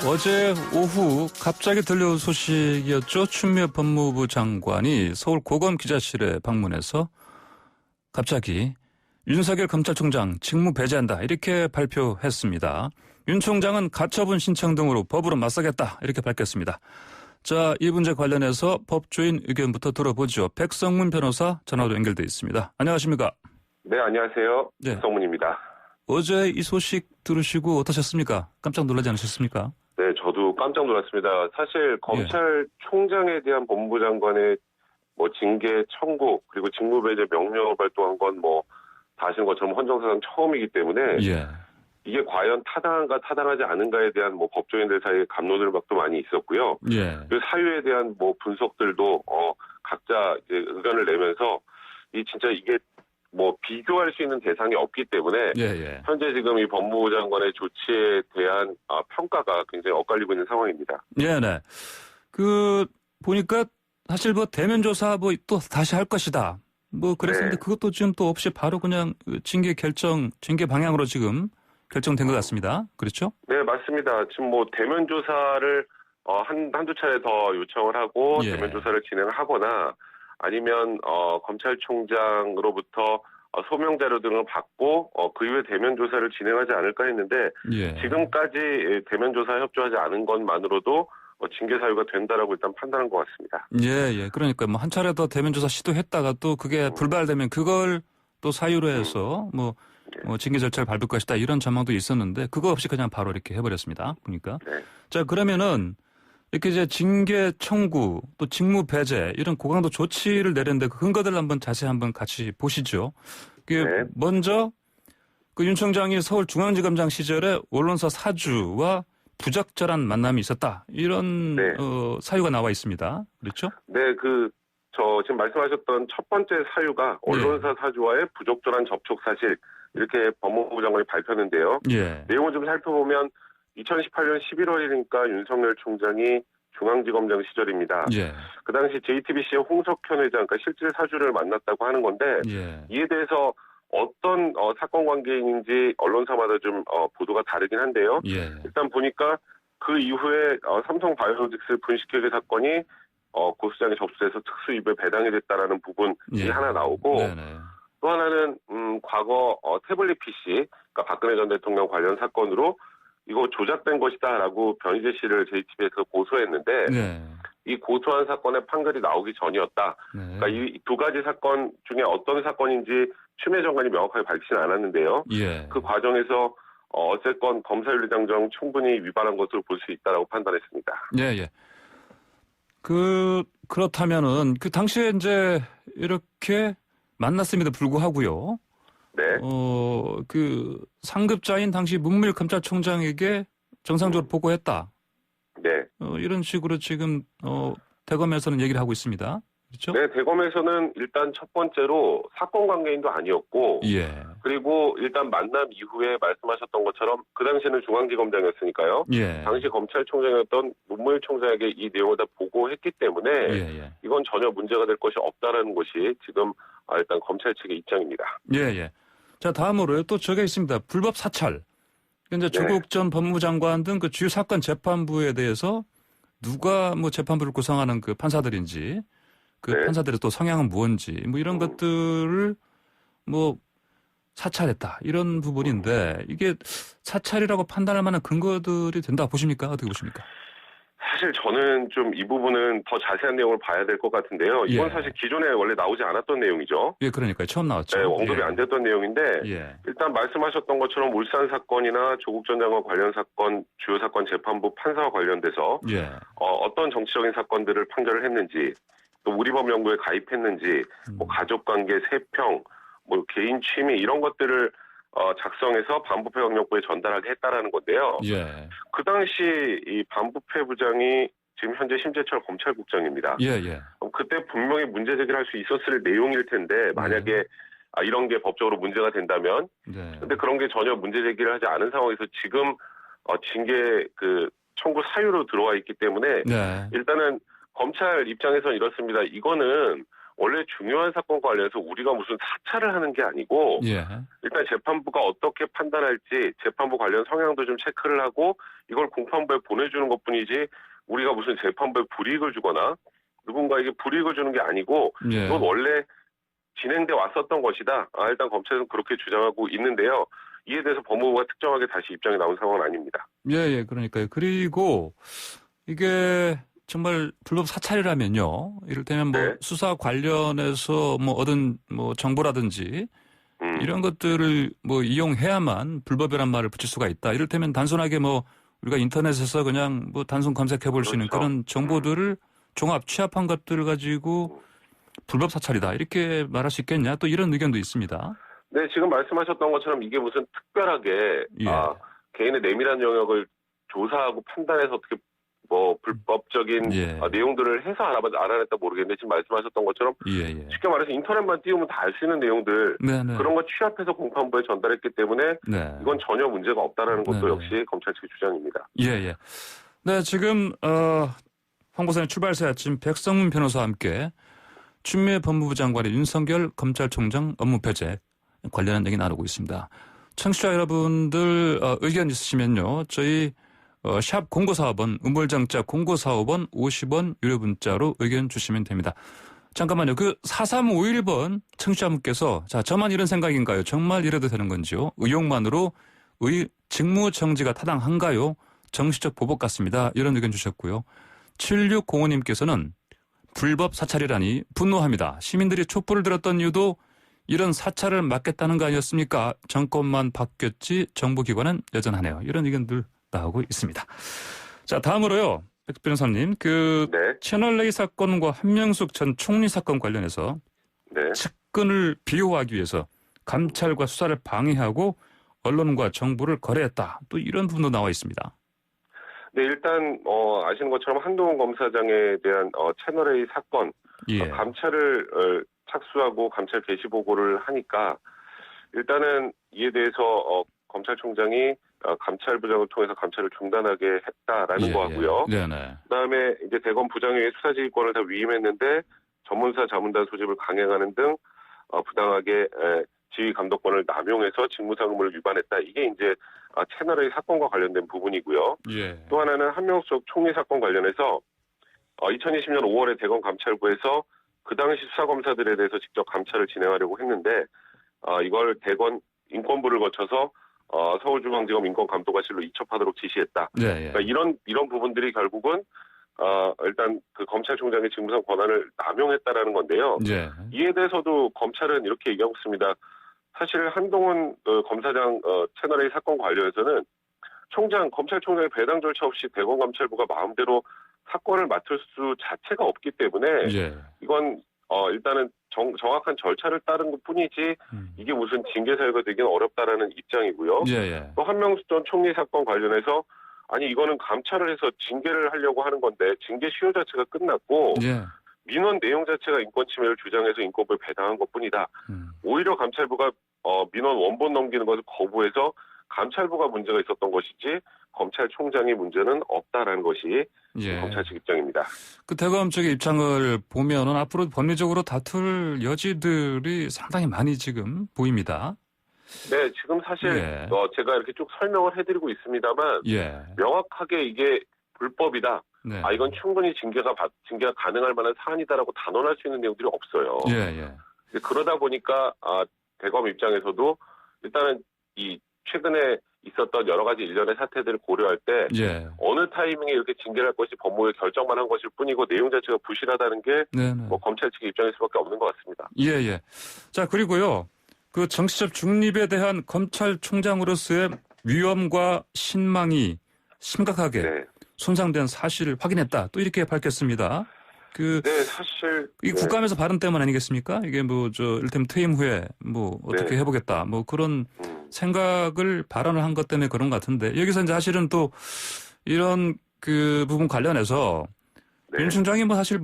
어제 오후 갑자기 들려온 소식이었죠. 추미애 법무부 장관이 서울 고검 기자실에 방문해서 갑자기 윤석열 검찰총장 직무 배제한다 이렇게 발표했습니다. 윤 총장은 가처분 신청 등으로 법으로 맞서겠다 이렇게 밝혔습니다. 자, 이 문제 관련해서 법조인 의견부터 들어보죠. 백성문 변호사 전화로 연결돼 있습니다. 안녕하십니까? 네, 안녕하세요. 네. 백성문입니다. 어제 이 소식 들으시고 어떠셨습니까? 깜짝 놀라지 않으셨습니까? 네, 저도 깜짝 놀랐습니다. 사실 검찰총장에 대한 법무부 장관의 징계 청구 그리고 직무배제 명령을 발동한 건 다 아시는 것처럼 헌정사상 처음이기 때문에 이게 과연 타당한가 타당하지 않은가에 대한 법조인들 사이에 갑론을박도 많이 있었고요. 그 사유에 대한 분석들도 각자 이제 의견을 내면서 진짜 이게 비교할 수 있는 대상이 없기 때문에 현재 지금 이 법무부 장관의 조치에 대한 평가가 굉장히 엇갈리고 있는 상황입니다. 네네. 보니까 사실 대면 조사 또 다시 할 것이다. 그랬었는데 그것도 지금 또 없이 바로 그냥 징계 방향으로 지금 결정된 것 같습니다. 그렇죠? 네, 맞습니다. 지금 대면 조사를 한두 차례 더 요청을 하고 대면 조사를 진행하거나 아니면 검찰총장으로부터 소명 자료 등을 받고 그 이후에 대면 조사를 진행하지 않을까 했는데 지금까지 대면 조사 협조하지 않은 것만으로도 징계 사유가 된다라고 일단 판단한 것 같습니다. 그러니까 한 차례 더 대면 조사 시도했다가 또 그게 불발되면 그걸 또 사유로 해서 징계 절차를 밟을 것이다 이런 전망도 있었는데 그거 없이 그냥 바로 이렇게 해버렸습니다. 보니까. 자, 그러면은 이렇게 이제 징계 청구 또 직무 배제 이런 고강도 조치를 내렸는데 그 근거들 자세히 한번 같이 보시죠. 먼저 윤 총장이 서울중앙지검장 시절에 언론사 사주와 부적절한 만남이 있었다 이런 사유가 나와 있습니다. 그렇죠? 네, 지금 말씀하셨던 첫 번째 사유가 언론사 사주와의 부적절한 접촉 사실 이렇게 법무부 장관이 발표했는데요. 내용을 좀 살펴보면 2018년 11월이니까 윤석열 총장이 중앙지검장 시절입니다. 그 당시 JTBC의 홍석현 회장, 그러니까 실질 사주를 만났다고 하는 건데 이에 대해서 어떤 사건 관계인지 언론사마다 좀 보도가 다르긴 한데요. 일단 보니까 그 이후에 삼성 바이오로직스 분식회계 사건이 고소장에 접수돼서 특수입에 배당이 됐다라는 부분이 하나 나오고 또 하나는 과거 태블릿 PC, 그러니까 박근혜 전 대통령 관련 사건으로 이거 조작된 것이다라고 변희재 씨를 JTBC에서 고소했는데 이 고소한 사건의 판결이 나오기 전이었다. 그러니까 이 두 가지 사건 중에 어떤 사건인지 추미애 장관이 명확하게 밝히진 않았는데요. 그 과정에서 어쨌건 검사윤리장정 충분히 위반한 것으로 볼 수 있다라고 판단했습니다. 그렇다면은 그 당시에 이제 이렇게 만났음에도 불구하고요. 상급자인 당시 문무일 검찰총장에게 정상적으로 보고했다. 이런 식으로 지금 대검에서는 얘기를 하고 있습니다. 그렇죠? 네, 대검에서는 일단 첫 번째로 사건 관계인도 아니었고 그리고 일단 만남 이후에 말씀하셨던 것처럼 그 당시에는 중앙지검장이었으니까요. 당시 검찰총장이었던 문무일 총장에게 이 내용을 다 보고했기 때문에 이건 전혀 문제가 될 것이 없다라는 것이 지금 일단 검찰 측의 입장입니다. 자, 다음으로 또 저게 있습니다. 불법 사찰. 이제 조국 전 법무부 장관 등 그 주요 사건 재판부에 대해서 누가 재판부를 구성하는 그 판사들인지 판사들의 또 성향은 무언지 이런 것들을 사찰했다 이런 부분인데 이게 사찰이라고 판단할 만한 근거들이 된다 보십니까? 어떻게 보십니까? 사실 저는 좀 이 부분은 더 자세한 내용을 봐야 될 것 같은데요. 이건 사실 기존에 원래 나오지 않았던 내용이죠. 그러니까요. 처음 나왔죠. 언급이 안 됐던 내용인데 일단 말씀하셨던 것처럼 울산 사건이나 조국 전 장관 관련 사건, 주요 사건 재판부 판사와 관련돼서 어떤 정치적인 사건들을 판결을 했는지 또 우리법연구에 가입했는지 가족관계, 세평, 개인 취미 이런 것들을 작성해서 반부패 경력부에 전달하게 했다라는 건데요. 그 당시 이 반부패 부장이 지금 현재 심재철 검찰국장입니다. 그때 분명히 문제 제기를 할 수 있었을 내용일 텐데 만약에 이런 게 법적으로 문제가 된다면 근데 그런 게 전혀 문제 제기를 하지 않은 상황에서 지금 징계 청구 사유로 들어와 있기 때문에 일단은 검찰 입장에서는 이렇습니다. 이거는 원래 중요한 사건과 관련해서 우리가 무슨 사찰을 하는 게 아니고 예. 일단 재판부가 어떻게 판단할지 재판부 관련 성향도 좀 체크를 하고 이걸 공판부에 보내주는 것뿐이지 우리가 무슨 재판부에 불이익을 주거나 누군가에게 불이익을 주는 게 아니고 예. 이건 원래 진행돼 왔었던 것이다. 일단 검찰은 그렇게 주장하고 있는데요. 이에 대해서 법무부가 특정하게 다시 입장이 나온 상황은 아닙니다. 예, 그러니까요. 그리고 이게 정말 불법 사찰이라면요. 이를테면 뭐 네. 수사 관련해서 뭐 얻은 뭐 정보라든지 이런 것들을 뭐 이용해야만 불법이란 말을 붙일 수가 있다. 이를테면 단순하게 뭐 우리가 인터넷에서 그냥 뭐 단순 검색해 볼 수 있는 그렇죠. 그런 정보들을 종합 취합한 것들을 가지고 불법 사찰이다. 이렇게 말할 수 있겠냐. 또 이런 의견도 있습니다. 네, 지금 말씀하셨던 것처럼 이게 무슨 특별하게 예. 개인의 내밀한 영역을 조사하고 판단해서 어떻게 뭐 불법적인 예. 내용들을 해서 알아냈다 모르겠는데 지금 말씀하셨던 것처럼 예. 쉽게 말해서 인터넷만 띄우면 다 알 수 있는 내용들 네네. 그런 거 취합해서 공판부에 전달했기 때문에 네. 이건 전혀 문제가 없다라는 것도 네네. 역시 검찰 측의 주장입니다. 예. 네, 지금 황보선의 출발새 아침 백성문 변호사와 함께 추미애 법무부 장관의 윤석열 검찰총장 업무 배제 관련한 얘기 나누고 있습니다. 청취자 여러분들 의견 있으시면요. 저희 샵 0945번 우물정자 0945번 50원 유료 문자로 의견 주시면 됩니다. 잠깐만요. 그 4351번 청취자분께서 자 저만 이런 생각인가요? 정말 이래도 되는 건지요? 의혹만으로 직무정지가 타당한가요? 정치적 보복 같습니다. 이런 의견 주셨고요. 7605님께서는 불법 사찰이라니 분노합니다. 시민들이 촛불을 들었던 이유도 이런 사찰을 막겠다는 거 아니었습니까? 정권만 바뀌었지 정부기관은 여전하네요. 이런 의견들 나오고 있습니다. 자, 다음으로요. 백 변호사님, 네. 채널A 사건과 한명숙 전 총리 사건 관련해서 네. 측근을 비호하기 위해서 감찰과 수사를 방해하고 언론과 정부를 거래했다. 또 이런 부분도 나와 있습니다. 네, 일단 아시는 것처럼 한동훈 검사장에 대한 채널A 사건 예. 감찰을 착수하고 감찰 개시 보고를 하니까 일단은 이에 대해서 검찰총장이 감찰부장을 통해서 감찰을 중단하게 했다라는 거고요. 네네. 그다음에 이제 대검 부장의 수사지휘권을 다 위임했는데 전문사 자문단 소집을 강행하는 등 부당하게 지휘 감독권을 남용해서 직무상 의무를 위반했다. 이게 이제 채널A 사건과 관련된 부분이고요. 예. 또 하나는 한명숙 총리 사건 관련해서 2020년 5월에 대검 감찰부에서 그 당시 수사검사들에 대해서 직접 감찰을 진행하려고 했는데 이걸 대검 인권부를 거쳐서 서울중앙지검 인권감독관실로 이첩하도록 지시했다. 네. 그러니까 이런 부분들이 결국은 일단 그 검찰총장의 직무상 권한을 남용했다라는 건데요. 예. 이에 대해서도 검찰은 이렇게 얘기하고 있습니다. 사실 한동훈 검사장 채널A 사건 관련해서는 검찰총장의 배당 절차 없이 대검감찰부가 마음대로 사건을 맡을 수 자체가 없기 때문에 예. 이건 일단은 정확한 절차를 따른 것뿐이지 이게 무슨 징계 사유가 되기는 어렵다라는 입장이고요. 예. 또 한명숙 전 총리 사건 관련해서 아니 이거는 감찰을 해서 징계를 하려고 하는 건데 징계 시효 자체가 끝났고 예. 민원 내용 자체가 인권 침해를 주장해서 인권부에 배당한 것뿐이다. 오히려 감찰부가 민원 원본 넘기는 것을 거부해서 감찰부가 문제가 있었던 것이지 검찰총장의 문제는 없다라는 것이 검찰 측 입장입니다. 그 대검 측의 입장을 보면은 앞으로 법리적으로 다툴 여지들이 상당히 많이 지금 보입니다. 네, 지금 사실 제가 이렇게 쭉 설명을 해드리고 있습니다만 명확하게 이게 불법이다. 네. 이건 충분히 징계가 가능할 만한 사안이다라고 단언할 수 있는 내용들이 없어요. 그러다 보니까 대검 입장에서도 일단은 이 최근에 있었던 여러 가지 일련의 사태들을 고려할 때 어느 타이밍에 이렇게 징계를 할 것이 법무부의 결정만 한 것일 뿐이고 내용 자체가 부실하다는 게 뭐 검찰 측의 입장일 수밖에 없는 것 같습니다. 자, 그리고요. 그 정치적 중립에 대한 검찰총장으로서의 위험과 신망이 심각하게 손상된 사실을 확인했다. 또 이렇게 밝혔습니다. 사실 이 국감에서 발언 때문 아니겠습니까? 이게 일테면 퇴임 후에 어떻게 해보겠다. 그런 생각을 발언을 한 것 때문에 그런 것 같은데 여기서 이제 사실은 또 이런 그 부분 관련해서 윤 총장이 사실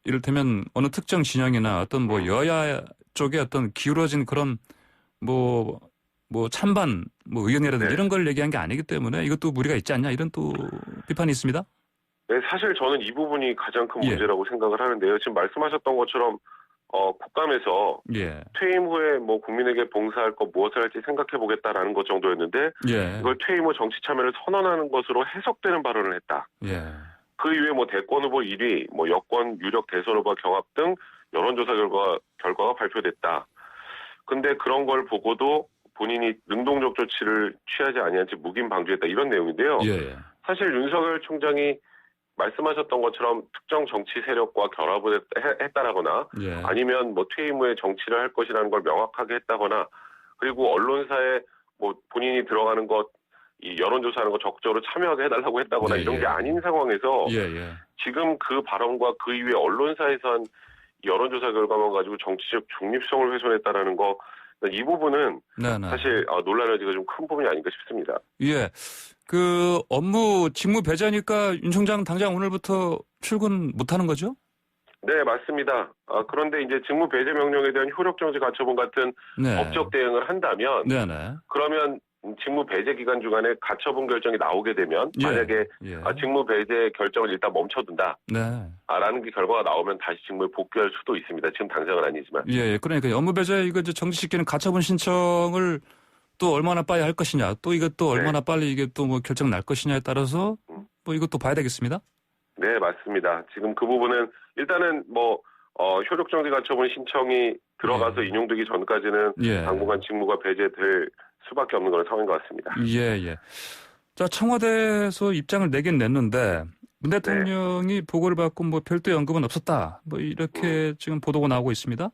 이를테면 어느 특정 진영이나 어떤 여야 쪽에 어떤 기울어진 그런 찬반 의견이라든지 이런 걸 얘기한 게 아니기 때문에 이것도 무리가 있지 않냐 이런 또 비판이 있습니다. 네, 사실 저는 이 부분이 가장 큰 문제라고 생각을 하는데요. 지금 말씀하셨던 것처럼 국감에서 예. 퇴임 후에 뭐 국민에게 봉사할 것 무엇을 할지 생각해 보겠다라는 것 정도였는데 예. 이걸 퇴임 후 정치 참여를 선언하는 것으로 해석되는 발언을 했다. 예. 그 이후에 뭐 대권 후보 1위, 뭐 여권 유력 대선 후보 경합 등 여론조사 결과가 발표됐다. 근데 그런 걸 보고도 본인이 능동적 조치를 취하지 아니한 채 묵인 방조했다 이런 내용인데요. 예. 사실 윤석열 총장이 말씀하셨던 것처럼 특정 정치 세력과 결합을 했다라거나 예. 아니면 뭐 퇴임 후에 정치를 할 것이라는 걸 명확하게 했다거나 그리고 언론사에 뭐 본인이 들어가는 것 이 여론조사하는 거 적극적으로 참여하게 해달라고 했다거나 예, 이런 게 예. 아닌 상황에서 예. 지금 그 발언과 그 이후에 언론사에서 한 여론조사 결과만 가지고 정치적 중립성을 훼손했다라는 거 이 부분은 네네. 사실 논란의 여지가 좀 큰 부분이 아닌가 싶습니다. 예. 그 업무 직무 배제니까 윤 총장 당장 오늘부터 출근 못하는 거죠? 네, 맞습니다. 그런데 이제 직무 배제 명령에 대한 효력정지 가처분 같은 네. 법적 대응을 한다면 네네. 그러면 직무 배제 기간 중간에 가처분 결정이 나오게 되면 예. 만약에 예. 직무 배제 결정을 일단 멈춰둔다. 네. 라는 게 결과가 나오면 다시 직무에 복귀할 수도 있습니다. 지금 당장은 아니지만. 예. 그러니까 업무 배제 이거 이제 정지시키는 가처분 신청을 또 얼마나 빨리 할 것이냐, 또 이것도 얼마나 빨리 이게 또 뭐 결정 날 것이냐에 따라서 뭐 이것도 봐야 되겠습니다. 네, 맞습니다. 지금 그 부분은 일단은 뭐 효력정지 가처분 신청이 들어가서 인용되기 전까지는 당분간 직무가 배제될 수밖에 없는 그런 상황인 것 같습니다. 예. 자, 청와대에서 입장을 내긴 냈는데 문 대통령이 보고를 받고 뭐 별도의 언급은 없었다. 뭐 이렇게 지금 보도가 나오고 있습니다.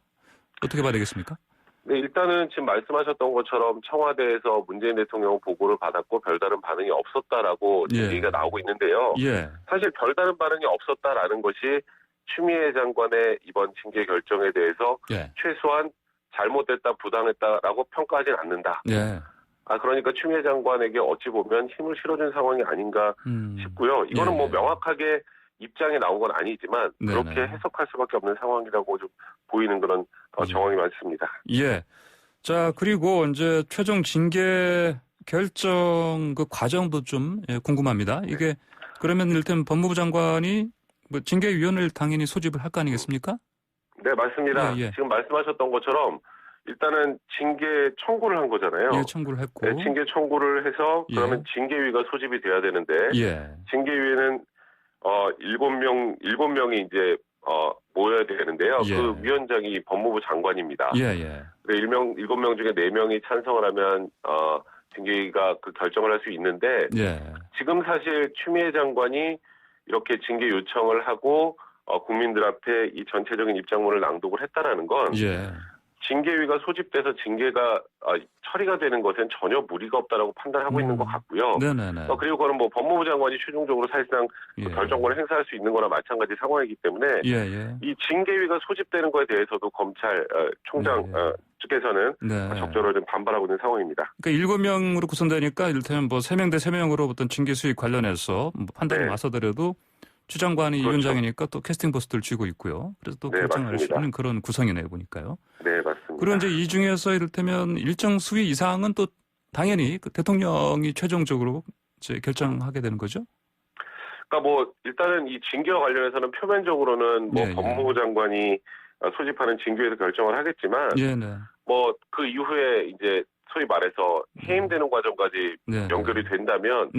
어떻게 봐야 되겠습니까? 네, 일단은 지금 말씀하셨던 것처럼 청와대에서 문재인 대통령 보고를 받았고 별다른 반응이 없었다라고 얘기가 나오고 있는데요. 사실 별다른 반응이 없었다라는 것이 추미애 장관의 이번 징계 결정에 대해서 최소한 잘못됐다, 부당했다라고 평가하진 않는다. 그러니까 추미애 장관에게 어찌 보면 힘을 실어준 상황이 아닌가 싶고요. 이거는 뭐 명확하게 입장에 나온 건 아니지만 그렇게 해석할 수밖에 없는 상황이라고 좀 보이는 그런 정황이 많습니다. 예. 자, 그리고 이제 최종 징계 결정 그 과정도 좀 궁금합니다. 이게 그러면 일단 법무부 장관이 뭐 징계위원회를 당연히 소집을 할 거 아니겠습니까? 네, 맞습니다. 지금 말씀하셨던 것처럼 일단은 징계 청구를 한 거잖아요. 예, 청구를 했고. 네, 징계 청구를 해서 그러면 징계위가 소집이 돼야 되는데 징계위에는 7명이 이제 모여야 되는데요. 그 위원장이 법무부 장관입니다. 네, 7명 중에 4명이 찬성을 하면 징계위가 그 결정을 할 수 있는데 지금 사실 추미애 장관이 이렇게 징계 요청을 하고 국민들 앞에 이 전체적인 입장문을 낭독을 했다라는 건 징계위가 소집돼서 징계가 처리가 되는 것엔 전혀 무리가 없다라고 판단하고 있는 것 같고요. 그리고 그건 뭐 법무부 장관이 최종적으로 사실상 결정권을 행사할 수 있는 거나 마찬가지 상황이기 때문에 이 징계위가 소집되는 것에 대해서도 검찰 총장 측에서는 적절하게 좀 반발하고 있는 상황입니다. 그러니까 7명으로 구성되니까 이를테면 뭐 3명 대 3명으로 어떤 징계 수익 관련해서 뭐 판단이 맞서더라도 추 장관이 이 위원장이니까 또 캐스팅 보스를 쥐고 있고요. 그래서 또 결정할 수 있는 그런 구성이네요, 보니까요. 네, 맞습니다. 그리고 이제 이 중에서 이를테면 일정 수위 이상은 또 당연히 그 대통령이 최종적으로 이제 결정하게 되는 거죠? 그러니까 뭐 일단은 이 징계와 관련해서는 표면적으로는 뭐 법무부 장관이 소집하는 징계에서 결정을 하겠지만 뭐 그 이후에 이제 소위 말해서 해임되는 과정까지 연결이 된다면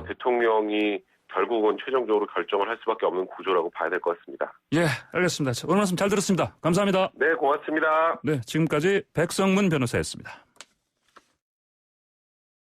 대통령이 결국은 최종적으로 결정을 할 수밖에 없는 구조라고 봐야 될 것 같습니다. 예, 알겠습니다. 오늘 말씀 잘 들었습니다. 감사합니다. 네, 고맙습니다. 네, 지금까지 백성문 변호사였습니다.